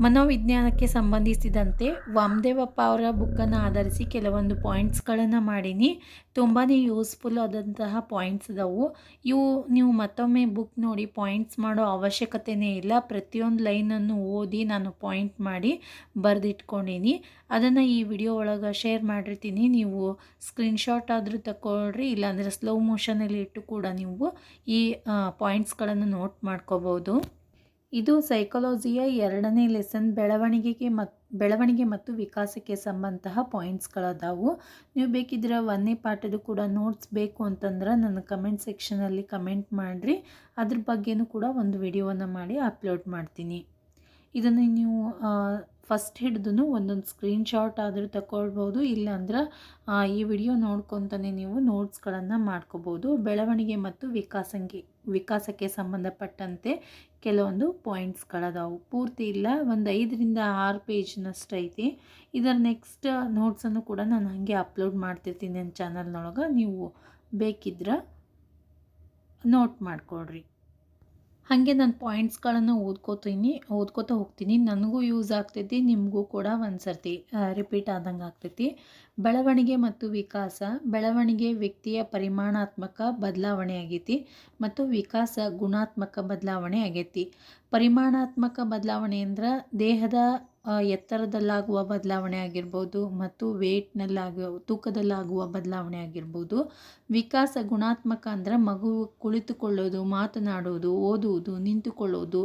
ಮನೋವಿಜ್ಞಾನಕ್ಕೆ ಸಂಬಂಧಿಸಿದಂತೆ ವಾಮದೇವಪ್ಪ ಅವರ ಬುಕ್ಕನ್ನು ಆಧರಿಸಿ ಕೆಲವೊಂದು ಪಾಯಿಂಟ್ಸ್ಗಳನ್ನು ಮಾಡೀನಿ. ತುಂಬಾ ಯೂಸ್ಫುಲ್ ಆದಂತಹ ಪಾಯಿಂಟ್ಸ್ ಇದಾವೆ. ಇವು ನೀವು ಮತ್ತೊಮ್ಮೆ ಬುಕ್ ನೋಡಿ ಪಾಯಿಂಟ್ಸ್ ಮಾಡೋ ಅವಶ್ಯಕತೆಯೇ ಇಲ್ಲ. ಪ್ರತಿಯೊಂದು ಲೈನನ್ನು ಓದಿ ನಾನು ಪಾಯಿಂಟ್ ಮಾಡಿ ಬರೆದಿಟ್ಕೊಂಡೀನಿ. ಅದನ್ನು ಈ ವಿಡಿಯೋ ಒಳಗೆ ಶೇರ್ ಮಾಡಿರ್ತೀನಿ. ನೀವು ಸ್ಕ್ರೀನ್ಶಾಟ್ ಆದರೂ ತಗೊಳ್ರಿ, ಇಲ್ಲಾಂದರೆ ಸ್ಲೋ ಮೋಷನಲ್ಲಿ ಇಟ್ಟು ಕೂಡ ನೀವು ಈ ಪಾಯಿಂಟ್ಸ್ಗಳನ್ನು ನೋಟ್ ಮಾಡ್ಕೋಬೋದು. ಇದು ಸೈಕಾಲಜಿಯ 2ನೇ ಲೆಸನ್ ಬೆಳವಣಿಗೆ ಮತ್ತು ವಿಕಾಸಕ್ಕೆ ಸಂಬಂಧ ಪಾಯಿಂಟ್ಸ್ಗಳದಾವು. ನೀವು ಬೇಕಿದ್ರೆ 1ನೇ ಪಾಠದ ಕೂಡ ನೋಟ್ಸ್ ಬೇಕು ಅಂತಂದ್ರೆ ನನ್ನ ಕಮೆಂಟ್ ಸೆಕ್ಷನಲ್ಲಿ ಕಮೆಂಟ್ ಮಾಡಿರಿ. ಅದ್ರ ಬಗ್ಗೆನೂ ಕೂಡ ಒಂದು ವಿಡಿಯೋವನ್ನು ಮಾಡಿ ಅಪ್ಲೋಡ್ ಮಾಡ್ತೀನಿ. ಇದನ್ನು ನೀವು ಫಸ್ಟ್ ಹಿಡಿದು ಒಂದೊಂದು ಸ್ಕ್ರೀನ್ಶಾಟ್ ಆದರೂ ತಗೊಳ್ಬೋದು, ಇಲ್ಲಾಂದ್ರೆ ಈ ವಿಡಿಯೋ ನೋಡ್ಕೊತಾನೆ ನೀವು ನೋಟ್ಸ್ಗಳನ್ನು ಮಾಡ್ಕೋಬೋದು. ಬೆಳವಣಿಗೆ ಮತ್ತು ವಿಕಾಸಕ್ಕೆ ಸಂಬಂಧಪಟ್ಟಂತೆ ಕೆಲವೊಂದು ಪಾಯಿಂಟ್ಸ್ಗಳದಾವು. ಪೂರ್ತಿ ಇಲ್ಲ, ಒಂದು 5ರಿಂದ 6 ಪೇಜ್ನಷ್ಟು ಐತಿ. ಇದರ ನೆಕ್ಸ್ಟ್ ನೋಟ್ಸನ್ನು ಕೂಡ ನಾನು ಹಾಗೆ ಅಪ್ಲೋಡ್ ಮಾಡ್ತಿರ್ತೀನಿ ನನ್ನ ಚಾನಲ್ನೊಳಗೆ. ನೀವು ಬೇಕಿದ್ರೆ ನೋಟ್ ಮಾಡ್ಕೊಳ್ರಿ. ಹಾಗೆ ನಾನು ಪಾಯಿಂಟ್ಸ್ಗಳನ್ನು ಓದ್ಕೋತಾ ಹೋಗ್ತೀನಿ. ನನಗೂ ಯೂಸ್ ಆಗ್ತೈತಿ, ನಿಮಗೂ ಕೂಡ ಒಂದು ಸರ್ತಿ ರಿಪೀಟ್ ಆದಂಗೆ ಆಗ್ತೈತಿ. ಬೆಳವಣಿಗೆ ಮತ್ತು ವಿಕಾಸ. ಬೆಳವಣಿಗೆ ವ್ಯಕ್ತಿಯ ಪರಿಮಾಣಾತ್ಮಕ ಬದಲಾವಣೆ ಆಗೈತಿ ಮತ್ತು ವಿಕಾಸ ಗುಣಾತ್ಮಕ ಬದಲಾವಣೆ ಆಗೈತಿ. ಪರಿಮಾಣಾತ್ಮಕ ಬದಲಾವಣೆ ಅಂದ್ರೆ ದೇಹದ ಎತ್ತರದಲ್ಲಾಗುವ ಬದಲಾವಣೆ ಆಗಿರ್ಬೋದು ಮತ್ತು ತೂಕದಲ್ಲಾಗುವ ಬದಲಾವಣೆ ಆಗಿರ್ಬೋದು. ವಿಕಾಸ ಗುಣಾತ್ಮಕ ಅಂದ್ರೆ ಮಗು ಕುಳಿತುಕೊಳ್ಳೋದು, ಮಾತನಾಡೋದು, ಓದುವುದು, ನಿಂತುಕೊಳ್ಳೋದು,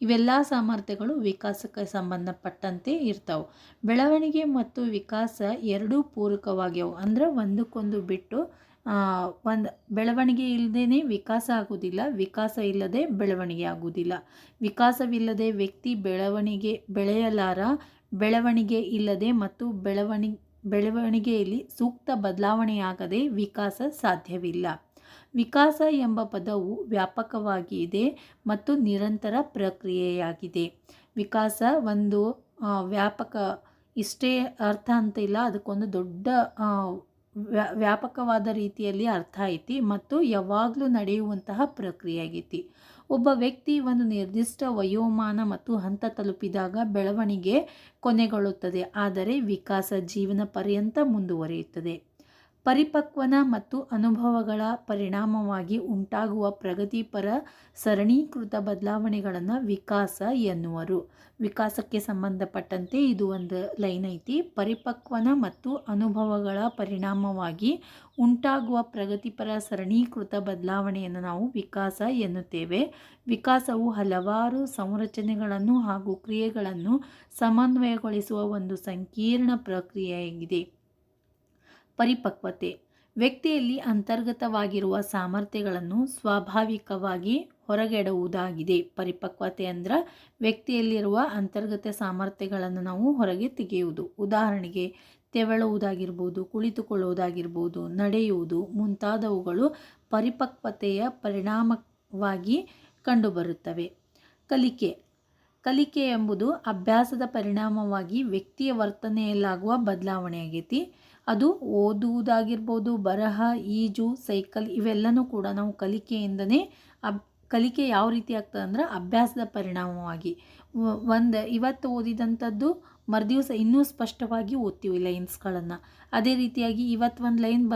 ಇವೆಲ್ಲ ಸಾಮರ್ಥ್ಯಗಳು ವಿಕಾಸಕ್ಕೆ ಸಂಬಂಧಪಟ್ಟಂತೆ ಇರ್ತಾವೆ. ಬೆಳವಣಿಗೆ ಮತ್ತು ವಿಕಾಸ ಎರಡೂ ಪೂರಕವಾಗ್ಯವು, ಅಂದ್ರೆ ಒಂದಕ್ಕೊಂದು ಬಿಟ್ಟು ಬೆಳವಣಿಗೆ ಇಲ್ಲದೇ ವಿಕಾಸ ಆಗೋದಿಲ್ಲ, ವಿಕಾಸ ಇಲ್ಲದೆ ಬೆಳವಣಿಗೆ ಆಗೋದಿಲ್ಲ. ವಿಕಾಸವಿಲ್ಲದೆ ವ್ಯಕ್ತಿ ಬೆಳೆಯಲಾರ. ಬೆಳವಣಿಗೆ ಇಲ್ಲದೆ ಮತ್ತು ಬೆಳವಣಿಗೆಯಲ್ಲಿ ಸೂಕ್ತ ಬದಲಾವಣೆಯಾಗದೆ ವಿಕಾಸ ಸಾಧ್ಯವಿಲ್ಲ. ವಿಕಾಸ ಎಂಬ ಪದವು ವ್ಯಾಪಕವಾಗಿದೆ ಮತ್ತು ನಿರಂತರ ಪ್ರಕ್ರಿಯೆಯಾಗಿದೆ. ವಿಕಾಸ ಒಂದು ವ್ಯಾಪಕ, ಇಷ್ಟೇ ಅರ್ಥ ಅಂತ ಇಲ್ಲ, ಅದಕ್ಕೊಂದು ದೊಡ್ಡ ವ್ಯಾಪಕವಾದ ರೀತಿಯಲ್ಲಿ ಅರ್ಥ ಐತಿ ಮತ್ತು ಯಾವಾಗಲೂ ನಡೆಯುವಂತಹ ಪ್ರಕ್ರಿಯೆ ಆಗೈತಿ. ಒಬ್ಬ ವ್ಯಕ್ತಿ ಒಂದು ನಿರ್ದಿಷ್ಟ ವಯೋಮಾನ ಮತ್ತು ಹಂತ ತಲುಪಿದಾಗ ಬೆಳವಣಿಗೆ ಕೊನೆಗೊಳ್ಳುತ್ತದೆ, ಆದರೆ ವಿಕಾಸ ಜೀವನ ಪರ್ಯಂತ ಮುಂದುವರಿಯುತ್ತದೆ. ಪರಿಪಕ್ವನ ಮತ್ತು ಅನುಭವಗಳ ಪರಿಣಾಮವಾಗಿ ಉಂಟಾಗುವ ಪ್ರಗತಿಪರ ಸರಣೀಕೃತ ಬದಲಾವಣೆಗಳನ್ನು ವಿಕಾಸ ಎನ್ನುವರು. ವಿಕಾಸಕ್ಕೆ ಸಂಬಂಧಪಟ್ಟಂತೆ ಇದು ಒಂದು ಲೈನ್ ಐತಿ. ಪರಿಪಕ್ವನ ಮತ್ತು ಅನುಭವಗಳ ಪರಿಣಾಮವಾಗಿ ಉಂಟಾಗುವ ಪ್ರಗತಿಪರ ಸರಣೀಕೃತ ಬದಲಾವಣೆಯನ್ನು ನಾವು ವಿಕಾಸ ಎನ್ನುತ್ತೇವೆ. ವಿಕಾಸವು ಹಲವಾರು ಸಂರಚನೆಗಳನ್ನು ಹಾಗೂ ಕ್ರಿಯೆಗಳನ್ನು ಸಮನ್ವಯಗೊಳಿಸುವ ಒಂದು ಸಂಕೀರ್ಣ ಪ್ರಕ್ರಿಯೆಯಾಗಿದೆ. ಪರಿಪಕ್ವತೆ ವ್ಯಕ್ತಿಯಲ್ಲಿ ಅಂತರ್ಗತವಾಗಿರುವ ಸಾಮರ್ಥ್ಯಗಳನ್ನು ಸ್ವಾಭಾವಿಕವಾಗಿ ಹೊರಗೆಡುವುದಾಗಿದೆ. ಪರಿಪಕ್ವತೆ ಅಂದ್ರೆ ವ್ಯಕ್ತಿಯಲ್ಲಿರುವ ಅಂತರ್ಗತ ಸಾಮರ್ಥ್ಯಗಳನ್ನು ನಾವು ಹೊರಗೆ ತೆಗೆಯುವುದು. ಉದಾಹರಣೆಗೆ ತೆವಳುವುದಾಗಿರ್ಬೋದು, ಕುಳಿತುಕೊಳ್ಳುವುದಾಗಿರ್ಬೋದು, ನಡೆಯುವುದು ಮುಂತಾದವುಗಳು ಪರಿಪಕ್ವತೆಯ ಪರಿಣಾಮವಾಗಿ ಕಂಡುಬರುತ್ತವೆ. ಕಲಿಕೆ ಎಂಬುದು ಅಭ್ಯಾಸದ ಪರಿಣಾಮವಾಗಿ ವ್ಯಕ್ತಿಯ ವರ್ತನೆಯಲ್ಲಾಗುವ ಬದಲಾವಣೆಯಾಗೈತಿ. ಅದು ಓದುವುದಾಗಿರ್ಬೋದು, ಬರಹ, ಈಜು, ಸೈಕಲ್, ಇವೆಲ್ಲನೂ ಕೂಡ ನಾವು ಕಲಿಕೆ ಯಾವ ರೀತಿ ಆಗ್ತದೆ ಅಂದ್ರೆ ಅಭ್ಯಾಸದ ಪರಿಣಾಮವಾಗಿ. ಇವತ್ತು ಓದಿದಂಥದ್ದು ಮರುದಿವಸ ಇನ್ನೂ ಸ್ಪಷ್ಟವಾಗಿ ಓದ್ತೀವಿ ಲೈನ್ಸ್ಗಳನ್ನು. ಅದೇ ರೀತಿಯಾಗಿ ಇವತ್ತು ಒಂದು ಲೈನ್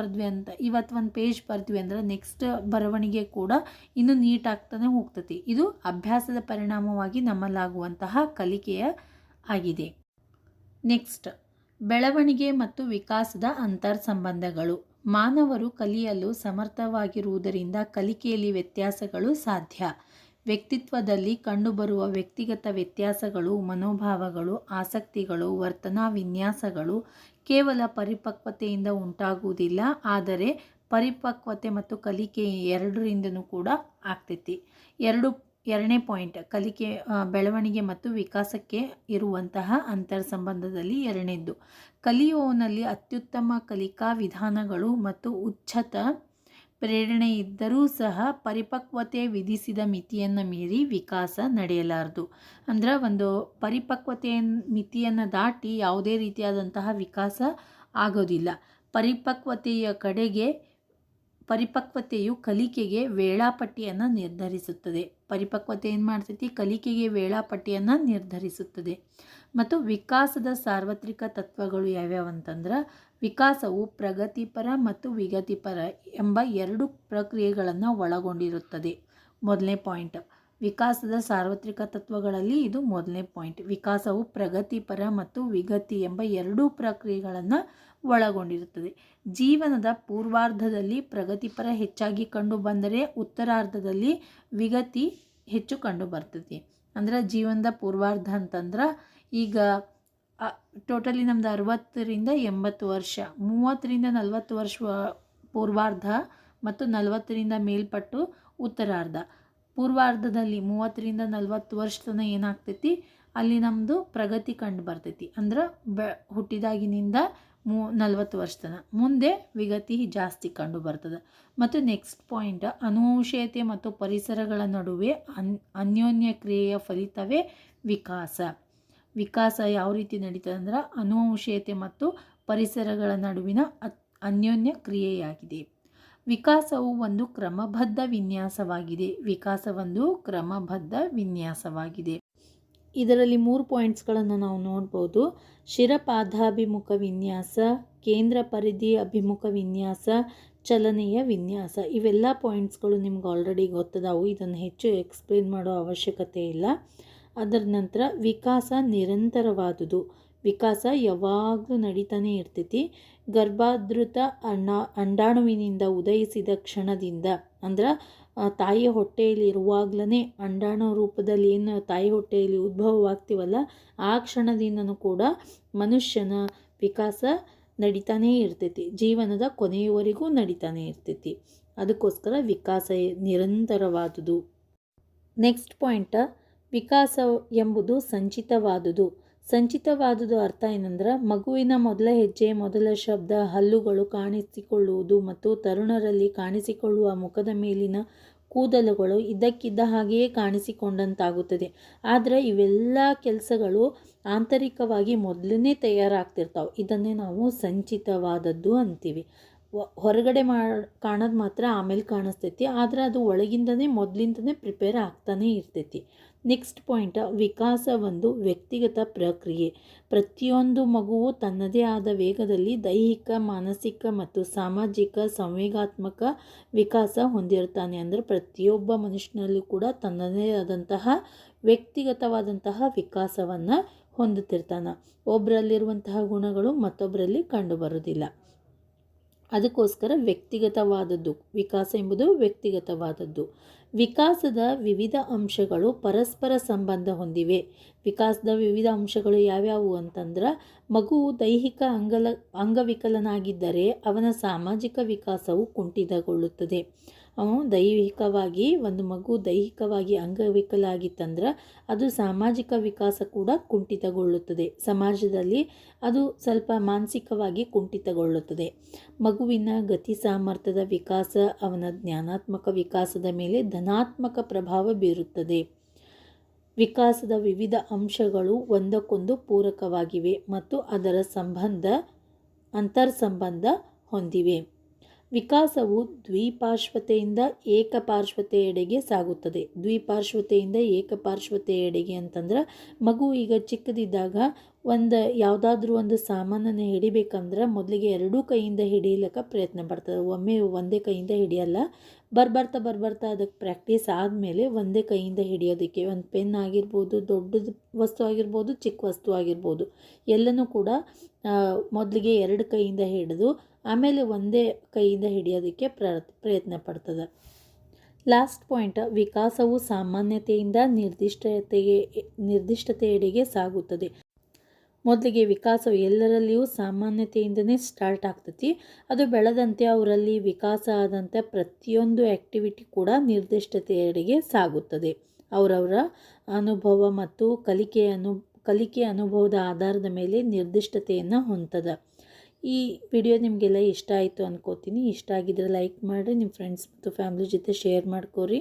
ಇವತ್ತು ಒಂದು ಪೇಜ್ ಬರ್ದ್ವಿ ಅಂದ್ರೆ ನೆಕ್ಸ್ಟ್ ಬರವಣಿಗೆ ಕೂಡ ಇನ್ನೂ ನೀಟ್ ಆಗ್ತಾನೆ ಹೋಗ್ತತಿ. ಇದು ಅಭ್ಯಾಸದ ಪರಿಣಾಮವಾಗಿ ನಮ್ಮಲ್ಲಾಗುವಂತಹ ಕಲಿಕೆಯ ಆಗಿದೆ. ನೆಕ್ಸ್ಟ್, ಬೆಳವಣಿಗೆ ಮತ್ತು ವಿಕಾಸದ ಅಂತರ್ ಸಂಬಂಧಗಳು. ಮಾನವರು ಕಲಿಯಲು ಸಮರ್ಥವಾಗಿರುವುದರಿಂದ ಕಲಿಕೆಯಲ್ಲಿ ವ್ಯತ್ಯಾಸಗಳು ಸಾಧ್ಯ. ವ್ಯಕ್ತಿತ್ವದಲ್ಲಿ ಕಂಡುಬರುವ ವ್ಯಕ್ತಿಗತ ವ್ಯತ್ಯಾಸಗಳು, ಮನೋಭಾವಗಳು, ಆಸಕ್ತಿಗಳು, ವರ್ತನಾ ವಿನ್ಯಾಸಗಳು ಕೇವಲ ಪರಿಪಕ್ವತೆಯಿಂದ ಉಂಟಾಗುವುದಿಲ್ಲ, ಆದರೆ ಪರಿಪಕ್ವತೆ ಮತ್ತು ಕಲಿಕೆ ಎರಡರಿಂದನೂ ಕೂಡ ಆಗ್ತೈತಿ. 2ನೇ ಪಾಯಿಂಟ್, ಬೆಳವಣಿಗೆ ಮತ್ತು ವಿಕಾಸಕ್ಕೆ ಇರುವಂತಹ ಅಂತರ್ ಸಂಬಂಧದಲ್ಲಿ 2ನೇದ್ದು, ಕಲಿಯುವವನಲ್ಲಿ ಅತ್ಯುತ್ತಮ ಕಲಿಕಾ ವಿಧಾನಗಳು ಮತ್ತು ಉಚ್ಚತ ಪ್ರೇರಣೆ ಇದ್ದರೂ ಸಹ ಪರಿಪಕ್ವತೆ ವಿಧಿಸಿದ ಮಿತಿಯನ್ನು ಮೀರಿ ವಿಕಾಸ ನಡೆಯಲಾರದು. ಅಂದ್ರೆ ಒಂದು ಪರಿಪಕ್ವತೆಯ ಮಿತಿಯನ್ನು ದಾಟಿ ಯಾವುದೇ ರೀತಿಯಾದಂತಹ ವಿಕಾಸ ಆಗೋದಿಲ್ಲ. ಪರಿಪಕ್ವತೆಯು ಕಲಿಕೆಗೆ ವೇಳಾಪಟ್ಟಿಯನ್ನು ನಿರ್ಧರಿಸುತ್ತದೆ. ಪರಿಪಕ್ವತೆ ಏನು ಮಾಡ್ತೈತಿ, ಕಲಿಕೆಗೆ ವೇಳಾಪಟ್ಟಿಯನ್ನು ನಿರ್ಧರಿಸುತ್ತದೆ. ಮತ್ತು ವಿಕಾಸದ ಸಾರ್ವತ್ರಿಕ ತತ್ವಗಳು ಯಾವ್ಯಾವ ಅಂತಂದ್ರೆ, ವಿಕಾಸವು ಪ್ರಗತಿಪರ ಮತ್ತು ವಿಗತಿಪರ ಎಂಬ 2 ಪ್ರಕ್ರಿಯೆಗಳನ್ನು ಒಳಗೊಂಡಿರುತ್ತದೆ. ಮೊದಲನೇ ಪಾಯಿಂಟ್, ವಿಕಾಸದ ಸಾರ್ವತ್ರಿಕ ತತ್ವಗಳಲ್ಲಿ ಇದು ಮೊದಲನೇ ಪಾಯಿಂಟ್. ವಿಕಾಸವು ಪ್ರಗತಿಪರ ಮತ್ತು ವಿಗತಿ ಎಂಬ 2 ಪ್ರಕ್ರಿಯೆಗಳನ್ನು ಒಳಗೊಂಡಿರುತ್ತದೆ. ಜೀವನದ ಪೂರ್ವಾರ್ಧದಲ್ಲಿ ಪ್ರಗತಿಪರ ಹೆಚ್ಚಾಗಿ ಕಂಡು ಬಂದರೆ ಉತ್ತರಾರ್ಧದಲ್ಲಿ ವಿಗತಿ ಹೆಚ್ಚು ಕಂಡು ಬರ್ತದೆ. ಅಂದ್ರೆ ಜೀವನದ ಪೂರ್ವಾರ್ಧ ಅಂತಂದ್ರೆ ಈಗ ಟೋಟಲಿ ನಮ್ದು 60ರಿಂದ 80 ವರ್ಷ, 30ರಿಂದ 40 ವರ್ಷ ಪೂರ್ವಾರ್ಧ ಮತ್ತು 40ರಿಂದ ಮೇಲ್ಪಟ್ಟು ಉತ್ತರಾರ್ಧ. ಪೂರ್ವಾರ್ಧದಲ್ಲಿ 30ರಿಂದ 40 ವರ್ಷ ತನಕ ಏನಾಗ್ತೈತಿ, ಅಲ್ಲಿ ನಮ್ಮದು ಪ್ರಗತಿ ಕಂಡು ಬರ್ತೈತಿ. ಅಂದ್ರೆ ಹುಟ್ಟಿದಾಗಿನಿಂದ 40 ವರ್ಷ ತನಕ. ಮುಂದೆ ವಿಗತಿ ಜಾಸ್ತಿ ಕಂಡು ಬರ್ತದೆ. ಮತ್ತು ನೆಕ್ಸ್ಟ್ ಪಾಯಿಂಟ್, ಅನುವಂಶೀಯತೆ ಮತ್ತು ಪರಿಸರಗಳ ನಡುವೆ ಅನ್ಯೋನ್ಯ ಕ್ರಿಯೆಯ ಫಲಿತವೇ ವಿಕಾಸ. ವಿಕಾಸ ಯಾವ ರೀತಿ ನಡೀತದೆ ಅಂದ್ರೆ ಅನುವಂಶೀಯತೆ ಮತ್ತು ಪರಿಸರಗಳ ನಡುವಿನ ಅನ್ಯೋನ್ಯ ಕ್ರಿಯೆಯಾಗಿದೆ. ವಿಕಾಸವು ಒಂದು ಕ್ರಮಬದ್ಧ ವಿನ್ಯಾಸವಾಗಿದೆ. ವಿಕಾಸ ಒಂದು ಕ್ರಮಬದ್ಧ ವಿನ್ಯಾಸವಾಗಿದೆ. ಇದರಲ್ಲಿ 3 ಪಾಯಿಂಟ್ಸ್ಗಳನ್ನು ನಾವು ನೋಡ್ಬೋದು. ಶಿರಪಾದಾಭಿಮುಖ ವಿನ್ಯಾಸ, ಕೇಂದ್ರ ಪರಿಧಿ ಅಭಿಮುಖ ವಿನ್ಯಾಸ, ಚಲನೆಯ ವಿನ್ಯಾಸ. ಇವೆಲ್ಲ ಪಾಯಿಂಟ್ಸ್ಗಳು ನಿಮ್ಗೆ ಆಲ್ರೆಡಿ ಗೊತ್ತದಾವು. ಇದನ್ನು ಹೆಚ್ಚು ಎಕ್ಸ್ಪ್ಲೇನ್ ಮಾಡೋ ಅವಶ್ಯಕತೆ ಇಲ್ಲ. ಅದರ ನಂತರ ವಿಕಾಸ ನಿರಂತರವಾದುದು. ವಿಕಾಸ ಯಾವಾಗಲೂ ನಡೀತಾನೆ ಇರ್ತೈತಿ. ಗರ್ಭಾಧೃತ ಅಂಡಾಣುವಿನಿಂದ ಉದಯಿಸಿದ ಕ್ಷಣದಿಂದ, ಅಂದ್ರೆ ತಾಯಿಯ ಹೊಟ್ಟೆಯಲ್ಲಿ ಇರುವಾಗಲೇ ಅಂಡಾಣು ರೂಪದಲ್ಲಿ ಏನು ತಾಯಿ ಹೊಟ್ಟೆಯಲ್ಲಿ ಉದ್ಭವವಾಗ್ತೀವಲ್ಲ, ಆ ಕ್ಷಣದಿಂದನೂ ಕೂಡ ಮನುಷ್ಯನ ವಿಕಾಸ ನಡೀತಾನೇ ಇರ್ತೈತಿ. ಜೀವನದ ಕೊನೆಯವರೆಗೂ ನಡೀತಾನೆ ಇರ್ತೈತಿ. ಅದಕ್ಕೋಸ್ಕರ ವಿಕಾಸ ನಿರಂತರವಾದುದು. ನೆಕ್ಸ್ಟ್ ಪಾಯಿಂಟ್, ವಿಕಾಸ ಎಂಬುದು ಸಂಚಿತವಾದುದು. ಸಂಚಿತವಾದುದು ಅರ್ಥ ಏನಂದ್ರೆ, ಮಗುವಿನ ಮೊದಲ ಹೆಜ್ಜೆ, ಮೊದಲ ಶಬ್ದ, ಹಲ್ಲುಗಳು ಕಾಣಿಸಿಕೊಳ್ಳುವುದು ಮತ್ತು ತರುಣರಲ್ಲಿ ಕಾಣಿಸಿಕೊಳ್ಳುವ ಮುಖದ ಮೇಲಿನ ಕೂದಲುಗಳು ಇದ್ದಕ್ಕಿದ್ದ ಹಾಗೆಯೇ ಕಾಣಿಸಿಕೊಂಡಂತಾಗುತ್ತದೆ. ಆದರೆ ಇವೆಲ್ಲ ಕೆಲಸಗಳು ಆಂತರಿಕವಾಗಿ ಮೊದಲನೇ ತಯಾರಾಗ್ತಿರ್ತಾವೆ. ಇದನ್ನೇ ನಾವು ಸಂಚಿತವಾದದ್ದು ಅಂತೀವಿ. ಹೊರಗಡೆ ಕಾಣೋದು ಮಾತ್ರ ಆಮೇಲೆ ಕಾಣಿಸ್ತೈತಿ, ಆದರೆ ಅದು ಒಳಗಿಂದನೇ ಮೊದಲಿಂದನೇ ಪ್ರಿಪೇರ್ ಆಗ್ತಾನೆ ಇರ್ತೈತಿ. ನೆಕ್ಸ್ಟ್ ಪಾಯಿಂಟ್, ವಿಕಾಸ ಒಂದು ವ್ಯಕ್ತಿಗತ ಪ್ರಕ್ರಿಯೆ. ಪ್ರತಿಯೊಂದು ಮಗುವು ತನ್ನದೇ ಆದ ವೇಗದಲ್ಲಿ ದೈಹಿಕ, ಮಾನಸಿಕ ಮತ್ತು ಸಾಮಾಜಿಕ ಸಂವೇಗಾತ್ಮಕ ವಿಕಾಸ ಹೊಂದಿರ್ತಾನೆ. ಅಂದರೆ ಪ್ರತಿಯೊಬ್ಬ ಮನುಷ್ಯನಲ್ಲೂ ಕೂಡ ತನ್ನದೇ ಆದಂತಹ ವ್ಯಕ್ತಿಗತವಾದಂತಹ ವಿಕಾಸವನ್ನು ಹೊಂದುತ್ತಿರ್ತಾನೆ. ಒಬ್ಬರಲ್ಲಿರುವಂತಹ ಗುಣಗಳು ಮತ್ತೊಬ್ಬರಲ್ಲಿ ಕಂಡುಬರುವುದಿಲ್ಲ. ಅದಕ್ಕೋಸ್ಕರ ವ್ಯಕ್ತಿಗತವಾದದ್ದು ವಿಕಾಸ ಎಂಬುದು ವ್ಯಕ್ತಿಗತವಾದದ್ದು. ವಿಕಾಸದ ವಿವಿಧ ಅಂಶಗಳು ಪರಸ್ಪರ ಸಂಬಂಧ ಹೊಂದಿವೆ. ವಿಕಾಸದ ವಿವಿಧ ಅಂಶಗಳು ಯಾವ್ಯಾವು ಅಂತಂದ್ರೆ, ಮಗುವು ದೈಹಿಕ ಅಂಗವಿಕಲನಾಗಿದ್ದರೆ ಅವನ ಸಾಮಾಜಿಕ ವಿಕಾಸವು ಕುಂಠಿತಗೊಳ್ಳುತ್ತದೆ. ಒಂದು ಮಗು ದೈಹಿಕವಾಗಿ ಅಂಗವಿಕಲ ಆಗಿತ್ತಂದ್ರೆ ಅದು ಸಾಮಾಜಿಕ ವಿಕಾಸ ಕೂಡ ಕುಂಠಿತಗೊಳ್ಳುತ್ತದೆ. ಸಮಾಜದಲ್ಲಿ ಅದು ಸ್ವಲ್ಪ ಮಾನಸಿಕವಾಗಿ ಕುಂಠಿತಗೊಳ್ಳುತ್ತದೆ. ಮಗುವಿನ ಗತಿ ಸಾಮರ್ಥ್ಯದ ವಿಕಾಸ ಅವನ ಜ್ಞಾನಾತ್ಮಕ ವಿಕಾಸದ ಮೇಲೆ ಧನಾತ್ಮಕ ಪ್ರಭಾವ ಬೀರುತ್ತದೆ. ವಿಕಾಸದ ವಿವಿಧ ಅಂಶಗಳು ಒಂದಕ್ಕೊಂದು ಪೂರಕವಾಗಿವೆ ಮತ್ತು ಅದರ ಅಂತರ್ಸಂಬಂಧ ಹೊಂದಿವೆ. ವಿಕಾಸವು ದ್ವಿಪಾರ್ಶ್ವತೆಯಿಂದ ಏಕಪಾರ್ಶ್ವತೆಯೆಡೆಗೆ ಸಾಗುತ್ತದೆ. ದ್ವಿಪಾರ್ಶ್ವತೆಯಿಂದ ಏಕಪಾರ್ಶ್ವತೆಯೆಡೆಗೆ ಅಂತಂದ್ರೆ, ಮಗು ಈಗ ಚಿಕ್ಕದಿದ್ದಾಗ ಯಾವುದಾದ್ರೂ ಒಂದು ಸಾಮಾನನ್ನು ಹಿಡಿಬೇಕಂದ್ರೆ ಮೊದಲಿಗೆ 2 ಕೈಯಿಂದ ಹಿಡಿಯಲಿಕ್ಕೆ ಪ್ರಯತ್ನ ಪಡ್ತದೆ. ಒಮ್ಮೆ ಒಂದೇ ಕೈಯಿಂದ ಹಿಡಿಯಲ್ಲ. ಬರ್ಬರ್ತಾ ಅದಕ್ಕೆ ಪ್ರಾಕ್ಟೀಸ್ ಆದಮೇಲೆ ಒಂದೇ ಕೈಯಿಂದ ಹಿಡಿಯೋದಕ್ಕೆ, ಒಂದು ಪೆನ್ ಆಗಿರ್ಬೋದು, ದೊಡ್ಡದು ವಸ್ತು ಆಗಿರ್ಬೋದು, ಚಿಕ್ಕ ವಸ್ತು ಆಗಿರ್ಬೋದು, ಎಲ್ಲನೂ ಕೂಡ ಮೊದಲಿಗೆ 2 ಕೈಯಿಂದ ಹಿಡಿದು ಆಮೇಲೆ ಒಂದೇ ಕೈಯಿಂದ ಹಿಡಿಯೋದಕ್ಕೆ ಪ್ರಯತ್ನ ಪಡ್ತದೆ. ಲಾಸ್ಟ್ ಪಾಯಿಂಟ್, ವಿಕಾಸವು ಸಾಮಾನ್ಯತೆಯಿಂದ ನಿರ್ದಿಷ್ಟತೆಯೆಡೆಗೆ ಸಾಗುತ್ತದೆ. ಮೊದಲಿಗೆ ವಿಕಾಸವು ಎಲ್ಲರಲ್ಲಿಯೂ ಸಾಮಾನ್ಯತೆಯಿಂದನೇ ಸ್ಟಾರ್ಟ್ ಆಗ್ತೈತಿ. ಅದು ಬೆಳೆದಂತೆ ಅವರಲ್ಲಿ ವಿಕಾಸ ಆದಂತೆ ಪ್ರತಿಯೊಂದು ಆ್ಯಕ್ಟಿವಿಟಿ ಕೂಡ ನಿರ್ದಿಷ್ಟತೆಯೆಡೆಗೆ ಸಾಗುತ್ತದೆ. ಅವರವರ ಅನುಭವ ಮತ್ತು ಕಲಿಕೆ ಅನುಭವದ ಆಧಾರದ ಮೇಲೆ ನಿರ್ದಿಷ್ಟತೆಯನ್ನು ಹೊಂದದ. ಈ ವಿಡಿಯೋ ನಿಮಗೆಲ್ಲ ಇಷ್ಟ ಆಯಿತು ಅನ್ಕೋತೀನಿ. ಇಷ್ಟ ಆಗಿದ್ರೆ ಲೈಕ್ ಮಾಡಿರಿ, ನಿಮ್ಮ ಫ್ರೆಂಡ್ಸ್ ಮತ್ತು ಫ್ಯಾಮಿಲಿ ಜೊತೆ ಶೇರ್ ಮಾಡ್ಕೋರಿ.